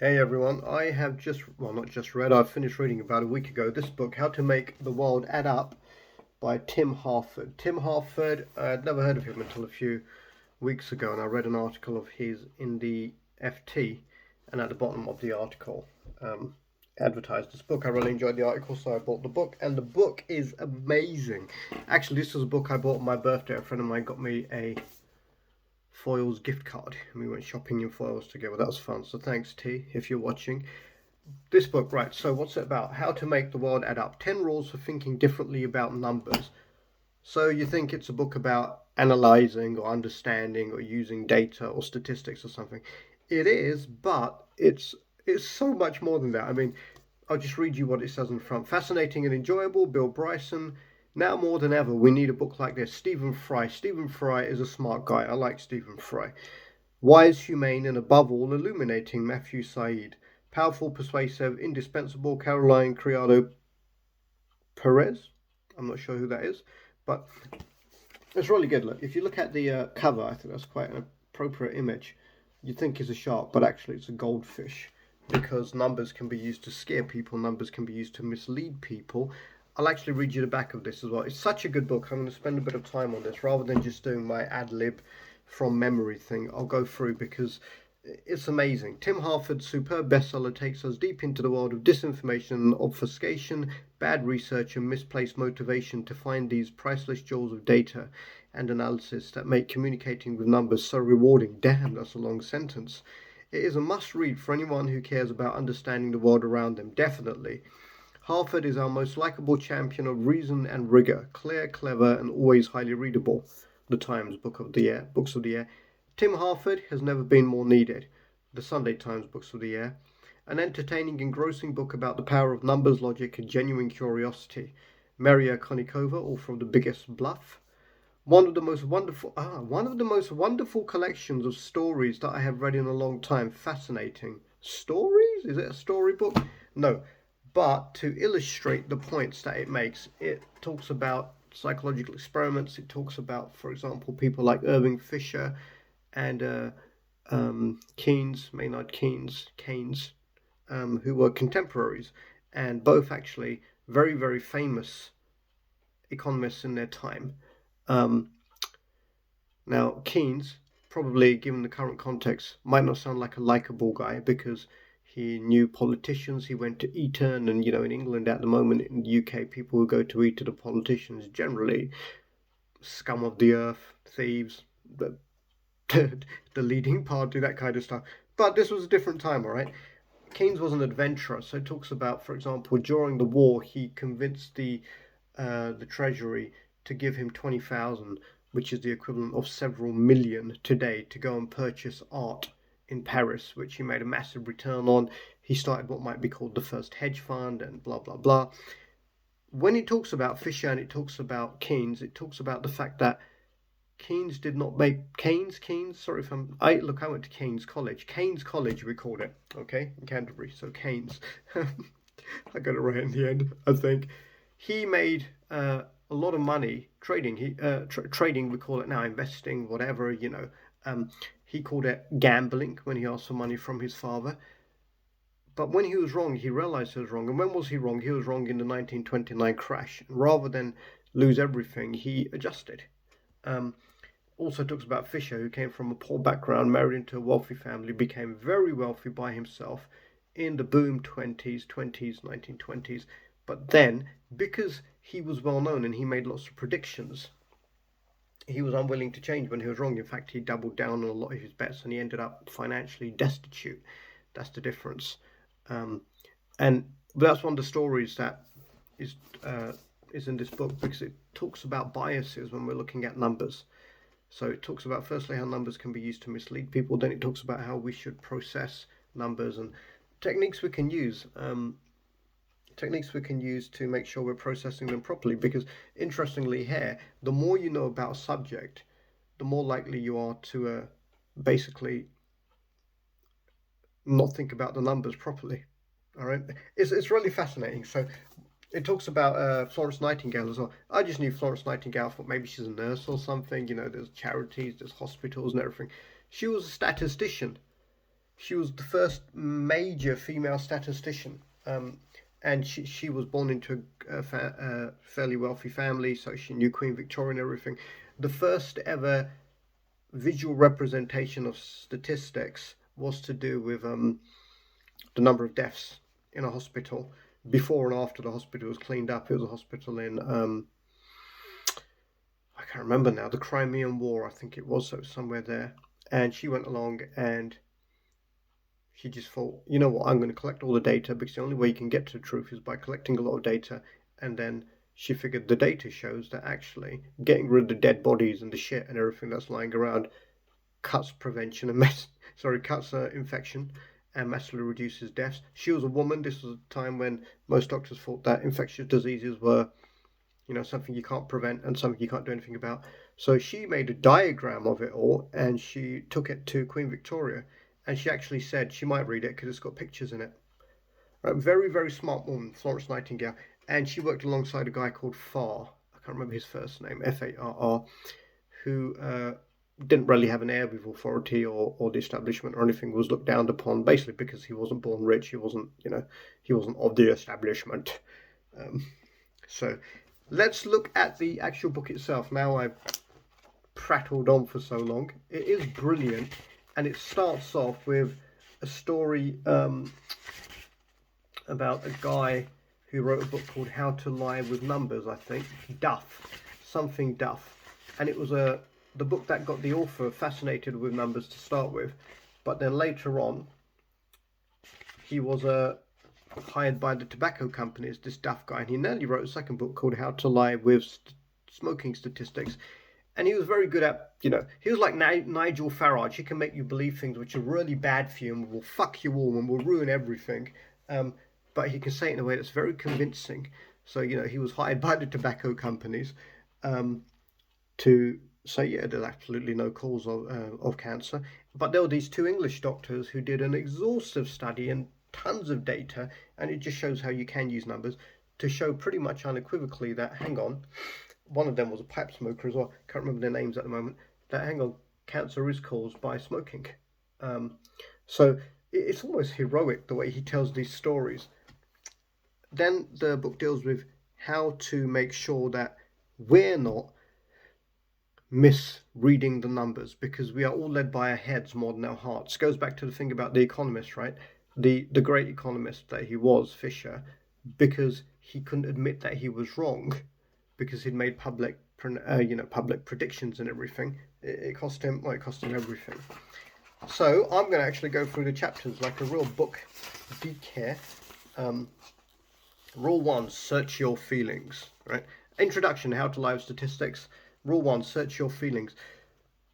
Hey everyone, I have not just read, I've finished reading about a week ago this book, How to Make the World Add Up by Tim Harford. Tim Harford, I'd never heard of him until a few weeks ago, and I read an article of his in the FT, and at the bottom of the article, advertised this book. I really enjoyed the article, so I bought the book, and the book is amazing. Actually, this was a book I bought on my birthday. A friend of mine got me a Foyles gift card, and we went shopping in Foyles together. That was fun. So thanks, T, if you're watching. This book, right? So what's it about? How to make the world add up. 10 rules for thinking differently about numbers. So you think it's a book about analyzing or understanding or using data or statistics or something. It is, but it's so much more than that. I mean, I'll just read you what it says in front. Fascinating and enjoyable, Bill Bryson. Now more than ever, we need a book like this. Stephen Fry. Stephen Fry is a smart guy. I like Stephen Fry. Wise, humane, and above all, illuminating, Matthew Said. Powerful, persuasive, indispensable, Caroline Criado Perez. I'm not sure who that is, but it's really good. Look, if you look at the cover, I think that's quite an appropriate image. You'd think it's a shark, but actually it's a goldfish because numbers can be used to scare people, numbers can be used to mislead people. I'll actually read you the back of this as well. It's such a good book. I'm going to spend a bit of time on this rather than just doing my ad lib from memory thing. I'll go through because it's amazing. Tim Harford's superb bestseller takes us deep into the world of disinformation and obfuscation, bad research, and misplaced motivation to find these priceless jewels of data and analysis that make communicating with numbers so rewarding. Damn, that's a long sentence. It is a must read for anyone who cares about understanding the world around them, definitely. Harford is our most likable champion of reason and rigor, clear, clever, and always highly readable. The Times Books of the Year. Tim Harford has never been more needed. The Sunday Times Books of the Year. An entertaining, engrossing book about the power of numbers, logic, and genuine curiosity. Maria Konnikova, author of The Biggest Bluff. One of the most wonderful collections of stories that I have read in a long time. Fascinating. Stories? Is it a storybook? No. But to illustrate the points that it makes, it talks about psychological experiments. It talks about, for example, people like Irving Fisher and Keynes, who were contemporaries, and both actually very, very famous economists in their time. Um, Now, Keynes, probably given the current context, might not sound like a likable guy because he knew politicians. He went to Eton, and in England at the moment, in the UK, people who go to Eton are politicians generally scum of the earth, thieves, the the leading party, that kind of stuff. But this was a different time, all right. Keynes was an adventurer, so it talks about, for example, during the war, he convinced the Treasury to give him 20,000, which is the equivalent of several million today, to go and purchase art in Paris, which he made a massive return on. He started what might be called the first hedge fund and blah, blah, blah. When it talks about Fisher and it talks about Keynes, it talks about the fact that Keynes did not make Keynes. Sorry if I went to Keynes College, we called it, okay, in Canterbury. So Keynes, I got it right in the end, I think. He made a lot of money trading. Trading, we call it now, investing, whatever. He called it gambling when he asked for money from his father. But when he was wrong, he realized he was wrong. And when was he wrong? He was wrong in the 1929 crash. And rather than lose everything, he adjusted. Um, Also talks about Fisher, who came from a poor background, married into a wealthy family, became very wealthy by himself in the boom 1920s. But then, because he was well known and he made lots of predictions, he was unwilling to change when he was wrong. In fact, he doubled down on a lot of his bets and he ended up financially destitute. That's the difference. Um, and that's one of the stories that is uh, is in this book because it talks about biases when we're looking at numbers. So it talks about firstly how numbers can be used to mislead people. Then it talks about how we should process numbers and techniques we can use. Techniques we can use to make sure we're processing them properly. Because interestingly, here, the more you know about a subject, the more likely you are to basically not think about the numbers properly. All right, it's really fascinating. So it talks about Florence Nightingale as well. I just knew Florence Nightingale. I thought maybe she's a nurse or something. There's charities, there's hospitals and everything. She was a statistician. She was the first major female statistician, and she was born into a fairly wealthy family, so she knew Queen Victoria and everything. The first ever visual representation of statistics was to do with the number of deaths in a hospital before and after the hospital was cleaned up. It was a hospital in I can't remember now, the Crimean War, I think it was, so it was somewhere there. And she went along and she just thought, you know what, I'm going to collect all the data because the only way you can get to the truth is by collecting a lot of data. And then she figured the data shows that actually getting rid of the dead bodies and the shit and everything that's lying around cuts prevention and cuts infection and massively reduces deaths. She was a woman. This was a time when most doctors thought that infectious diseases were, something you can't prevent and something you can't do anything about. So she made a diagram of it all and she took it to Queen Victoria, and she actually said she might read it because it's got pictures in it. Right, very, very smart woman, Florence Nightingale, and she worked alongside a guy called Farr. I can't remember his first name, Farr, who didn't really have an air with authority or the establishment or anything, was looked down upon basically because he wasn't born rich. He wasn't, he wasn't of the establishment. So let's look at the actual book itself. Now I've prattled on for so long. It is brilliant, and it starts off with a story about a guy who wrote a book called How to Lie with Numbers, I think. Something Duff. And it was the book that got the author fascinated with numbers to start with. But then later on, he was hired by the tobacco companies, this Duff guy, and he nearly wrote a second book called How to Lie with Smoking Statistics. And he was very good at, he was like Nigel Farage. He can make you believe things which are really bad for you and will fuck you all and will ruin everything. But he can say it in a way that's very convincing. So, he was hired by the tobacco companies to say, yeah, there's absolutely no cause of cancer. But there were these two English doctors who did an exhaustive study and tons of data, and it just shows how you can use numbers to show pretty much unequivocally that, hang on, one of them was a pipe smoker as well, can't remember their names at the moment, that, hang on, cancer is caused by smoking. So it's almost heroic the way he tells these stories. Then the book deals with how to make sure that we're not misreading the numbers, because we are all led by our heads more than our hearts. Goes back to the thing about the economist, right? The great economist that he was, Fisher, because he couldn't admit that he was wrong, because he'd made public predictions and everything. It cost him everything. So I'm going to actually go through the chapters like a real book geek here. Rule 1, search your feelings. Right? Introduction, how to lie with statistics. Rule 1, search your feelings.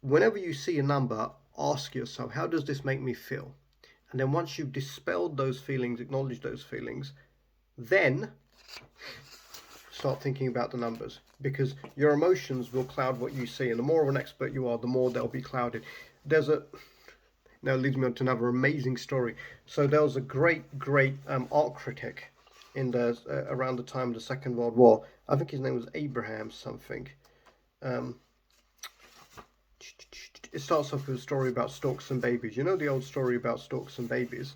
Whenever you see a number, ask yourself, how does this make me feel? And then once you've dispelled those feelings, acknowledged those feelings, then start thinking about the numbers, because your emotions will cloud what you see, and the more of an expert you are, the more they'll be clouded. Now it leads me on to another amazing story. So there was a great art critic in around the time of the Second World War. I think his name was Abraham something. It starts off with a story about storks and babies. You know the old story about storks and babies?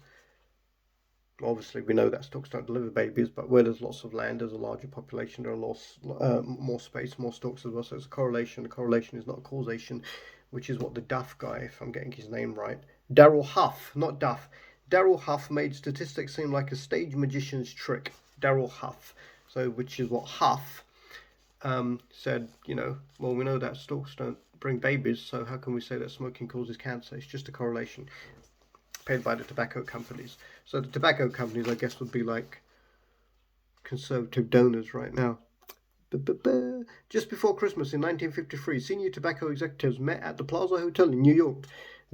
Obviously, we know that storks don't deliver babies, but where there's lots of land, there's a larger population, there are more space, more storks as well. So it's a correlation. The correlation is not a causation, which is what the Duff guy, if I'm getting his name right, Darrell Huff, not Duff. Darrell Huff made statistics seem like a stage magician's trick. Darrell Huff, which is what Huff said. Well, we know that storks don't bring babies, so how can we say that smoking causes cancer? It's just a correlation paid by the tobacco companies. So the tobacco companies, I guess, would be like conservative donors right now. Just before Christmas in 1953, senior tobacco executives met at the Plaza Hotel in New York.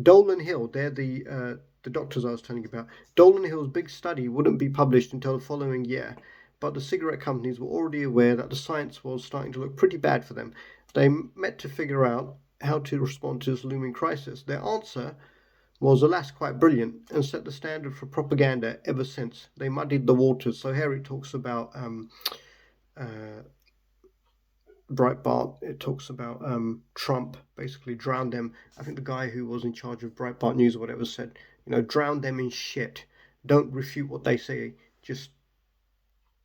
Dolan Hill, they're the doctors I was telling you about. Dolan Hill's big study wouldn't be published until the following year, but the cigarette companies were already aware that the science was starting to look pretty bad for them. They met to figure out how to respond to this looming crisis. Their answer was, alas, quite brilliant, and set the standard for propaganda ever since. They muddied the waters. So here it talks about Breitbart. It talks about Trump basically drowned them. I think the guy who was in charge of Breitbart News or whatever said, drown them in shit. Don't refute what they say. Just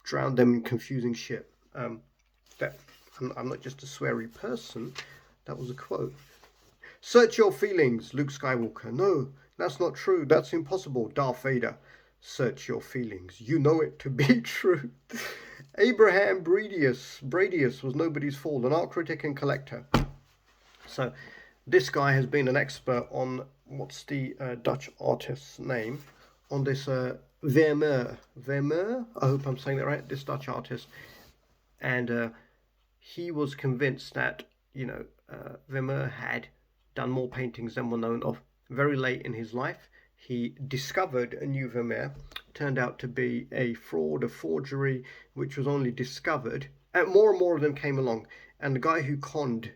drown them in confusing shit. That I'm not just a sweary person. That was a quote. Search your feelings, Luke Skywalker. No, that's not true. That's impossible, Darth Vader. Search your feelings. You know it to be true. Abraham Bradius was nobody's fool, an art critic and collector. So this guy has been an expert on, what's the Dutch artist's name? On this Vermeer. Vermeer? I hope I'm saying that right. This Dutch artist. And he was convinced that, Vermeer had done more paintings than were known of. Very late in his life, he discovered a new Vermeer. Turned out to be a fraud, a forgery, which was only discovered. And more of them came along. And the guy who conned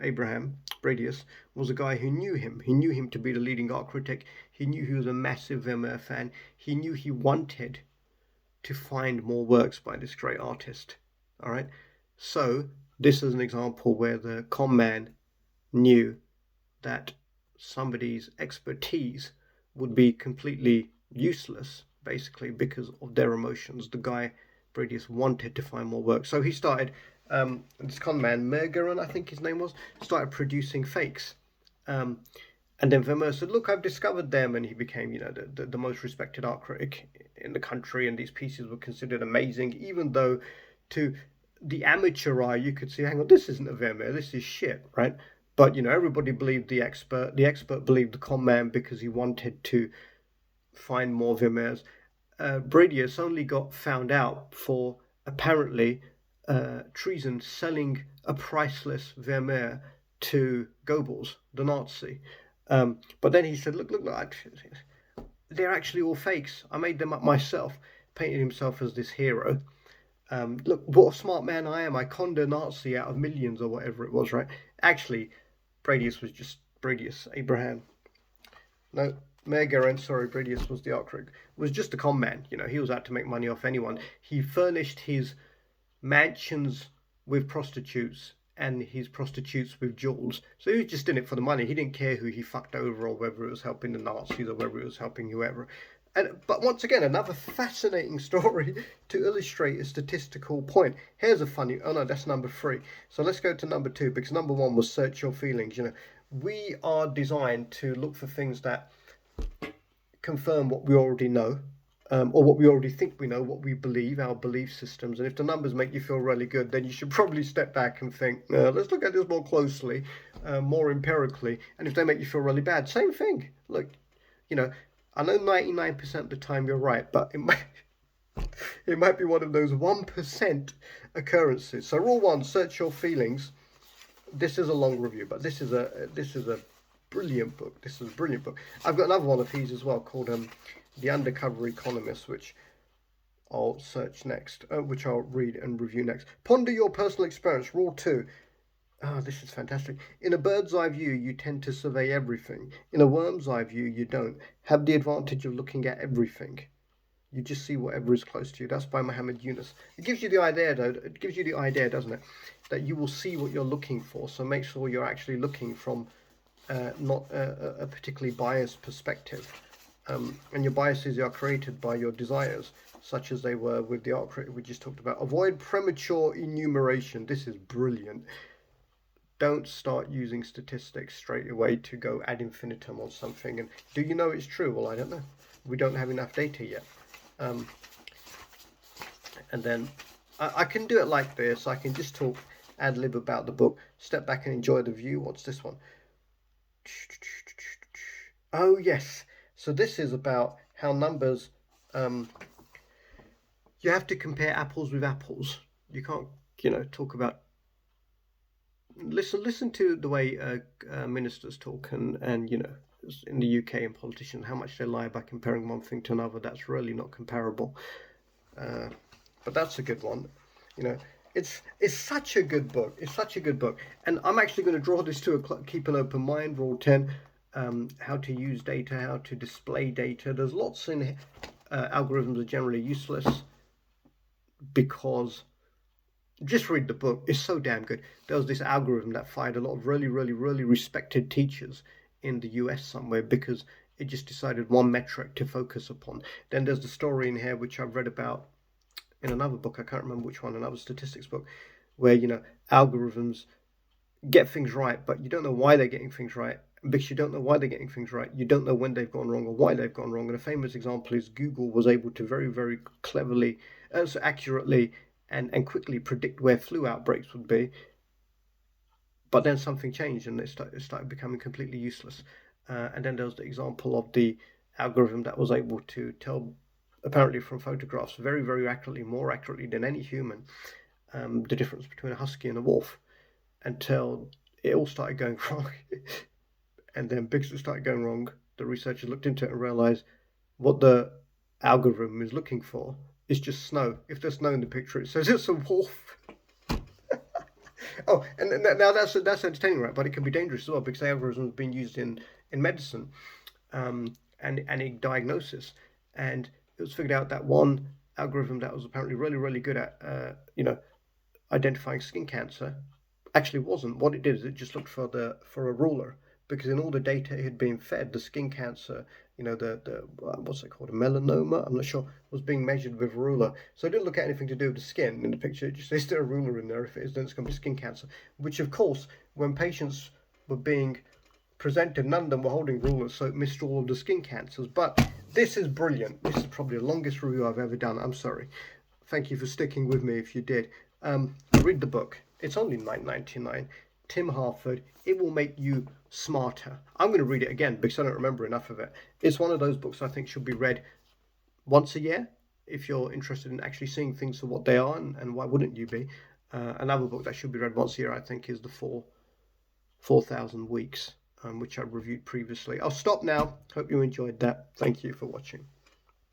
Abraham Bradius was a guy who knew him. He knew him to be the leading art critic. He knew he was a massive Vermeer fan. He knew he wanted to find more works by this great artist. All right. So this is an example where the con man knew that somebody's expertise would be completely useless, basically, because of their emotions. The guy, Bradius, wanted to find more work. So he started, this con man, Mergeron, I think his name was, started producing fakes. And then Vermeer said, look, I've discovered them. And he became, the most respected art critic in the country. And these pieces were considered amazing, even though to the amateur eye, you could see, hang on, this isn't a Vermeer, this is shit, right? But, everybody believed the expert. The expert believed the con man because he wanted to find more Vermeers. Bradius only got found out for, apparently, treason, selling a priceless Vermeer to Goebbels, the Nazi. But then he said, look, they're actually all fakes. I made them up myself, painted himself as this hero. Look, what a smart man I am. I conned a Nazi out of millions or whatever it was, right? Actually, Bradius was just Bradius, Abraham. No, Bradius was the art critic, was just a con man. He was out to make money off anyone. He furnished his mansions with prostitutes and his prostitutes with jewels. So he was just in it for the money. He didn't care who he fucked over or whether it was helping the Nazis or whether it was helping whoever. But once again, another fascinating story to illustrate a statistical point. Here's a funny, oh no, that's number 3. So let's go to number 2, because number 1 was search your feelings. We are designed to look for things that confirm what we already know, or what we already think we know, what we believe, our belief systems. And if the numbers make you feel really good, then you should probably step back and think, let's look at this more closely, more empirically. And if they make you feel really bad, same thing. Look, I know 99% of the time you're right, but it might be one of those 1% occurrences. So rule 1, search your feelings. This is a long review, but this is a brilliant book. This is a brilliant book. I've got another one of his as well called The Undercover Economist, which I'll search next, which I'll read and review next. Ponder your personal experience. Rule 2. Oh, this is fantastic. In a bird's eye view, you tend to survey everything. In a worm's eye view, you don't. Have the advantage of looking at everything. You just see whatever is close to you. That's by Muhammad Yunus. It gives you the idea, though. It gives you the idea, doesn't it, that you will see what you're looking for. So make sure you're actually looking from not a particularly biased perspective. And your biases are created by your desires, such as they were with the art critic we just talked about. Avoid premature enumeration. This is brilliant. Don't start using statistics straight away to go ad infinitum on something. And do you know it's true? Well, I don't know. We don't have enough data yet. And then I can do it like this. I can just talk ad lib about the book, step back and enjoy the view. What's this one? Oh, yes. So this is about how numbers, you have to compare apples with apples. You can't, talk about, listen to the way ministers talk and in the UK and politicians, how much they lie by comparing one thing to another. That's really not comparable. But that's a good one. It's such a good book. It's such a good book. And I'm actually going to draw this to keep an open mind. Rule 10, how to use data, how to display data. There's lots in here. Algorithms are generally useless because just read the book. It's so damn good. There was this algorithm that fired a lot of really, really, really respected teachers in the US somewhere because It just decided one metric to focus upon. Then there's the story in here which I've read about in another book. I can't remember which one, another statistics book, where algorithms get things right, but you don't know why they're getting things right. Because you don't know why they're getting things right, you don't know when they've gone wrong or why they've gone wrong. And a famous example is Google was able to very, very cleverly, so accurately and quickly predict where flu outbreaks would be, but then something changed and it started becoming completely useless. And then there was the example of the algorithm that was able to tell, apparently from photographs, very, very accurately, more accurately than any human, the difference between a husky and a wolf, until it all started going wrong. And then because it started going wrong, the researchers looked into it and realized what the algorithm is looking for is just snow. If there's snow in the picture, it says it's a wolf. Oh, and now that's entertaining, right? But it can be dangerous as well because the algorithm has been used in medicine, and in diagnosis. And it was figured out that one algorithm that was apparently really, really good at identifying skin cancer actually wasn't. What it did is it just looked for a ruler, because in all the data it had been fed, the skin cancer, the what's it called, a melanoma, I'm not sure, was being measured with a ruler. So it didn't look at anything to do with the skin in the picture. It just says there a ruler in there. If it is, then it's going to be skin cancer. Which of course, when patients were being presented, none of them were holding rulers, so it missed all of the skin cancers. But this is brilliant. This is probably the longest review I've ever done. I'm sorry. Thank you for sticking with me if you did. Read the book. It's only $9.99. Tim Harford. It will make you smarter. I'm going to read it again because I don't remember enough of it. It's one of those books I think should be read once a year if you're interested in actually seeing things for what they are, and why wouldn't you be? Another book that should be read once a year, I think, is the 4,000 Weeks, which I reviewed previously. I'll stop now. Hope you enjoyed that. Thank you for watching.